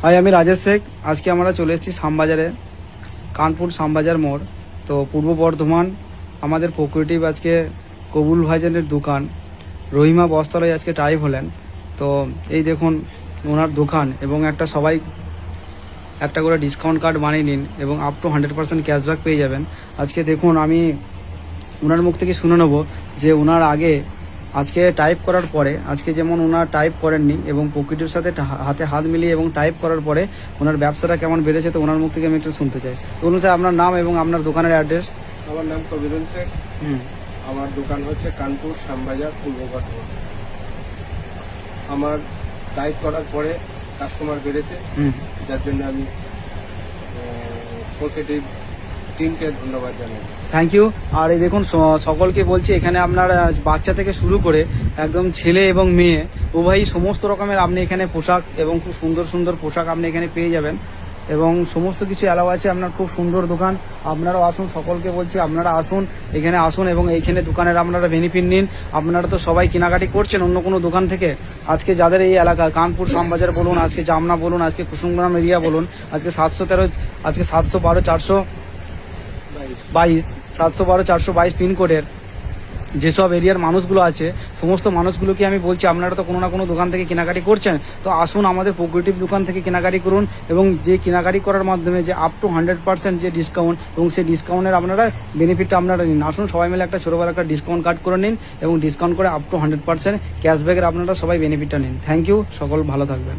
High, আমি রাজেশ শেখ। আজকে আমরা চলে এসেছি শ্যামবাজারে, কানপুর শ্যামবাজার মোড়। তো পূর্ব বর্ধমান আমাদের প্রকৃতিভ আজকে কবুল ভাইজানের দোকান রহিমা বস্ত্রালয় আজকে টাইপ হলেন। তো এই দেখুন ওনার দোকান, এবং সবাই একটা করে ডিসকাউন্ট কার্ড বানিয়ে নিন এবং আপ টু 100% ক্যাশব্যাক পেয়ে যাবেন। আজকে দেখুন আমি ওনার মুখ থেকে শুনে নেব যে ওনার আগে আজকে টাইপ করার পরে, আজকে যেমন ওনার টাইপ করেননি এবং প্রকৃতির সাথে হাতে হাত মিলিয়ে এবং টাইপ করার পরে ওনার ব্যবসাটা কেমন বেড়েছে, তো ওনার মুখ থেকে আমি একটু শুনতে চাই। তো অনুসারে আপনার নাম এবং আপনার দোকানের অ্যাড্রেস। আমার নাম কবিরুল শেখ। আমার দোকান হচ্ছে কানপুর শ্যামবাজার, পূর্ব বর্ধমান। আমার টাইপ করার পরে কাস্টমার বেড়েছে, যার জন্য আমি প্রতিটি টিমকে ধন্যবাদ জানাই। Thank you. আর এই দেখুন সকলকে বলছি, এখানে আপনার বাচ্চা থেকে শুরু করে একদম ছেলে এবং মেয়ে উভয়ই সমস্ত রকমের আপনি এখানে পোশাক এবং খুব সুন্দর সুন্দর পোশাক আপনি এখানে পেয়ে যাবেন, এবং সমস্ত কিছু অ্যালাউ আছে। আপনার খুব সুন্দর দোকান, আপনারাও আসুন। সকলকে বলছি আপনারা আসুন, এখানে আসুন এবং এইখানে দোকানের আপনারা বেনিফিট নিন। আপনারা তো সবাই কেনাকাটি করছেন অন্য কোনো দোকান থেকে। আজকে যাদের এই এলাকা কানপুর শ্যামবাজার বলুন, আজকে জামনা বলুন, আজকে কুসুমগ্রাম এরিয়া বলুন, আজকে 713, আজকে 712 422 পিনকোডের যেসব এরিয়ার মানুষগুলো আছে, সমস্ত মানুষগুলোকে আমি বলছি আপনারা তো কোনো না কোনো দোকান থেকে কেনাকাটি করছেন, তো আসুন আমাদের প্রকৃতিভ দোকান থেকে কেনাকাটি করুন। এবং যে কেনাকাটি করার মাধ্যমে যে আপ টু 100% যে ডিসকাউন্ট, এবং সেই ডিসকাউন্টের আপনারা বেনিফিটটা আপনারা নিন। আসুন সবাই মিলে একটা ছোটোবেলা একটা ডিসকাউন্ট কার্ড করে নিন এবং ডিসকাউন্ট করে আপ টু 100% ক্যাশব্যাকের আপনারা সবাই বেনিফিটটা নিন। থ্যাংক ইউ, সকল ভালো থাকবেন।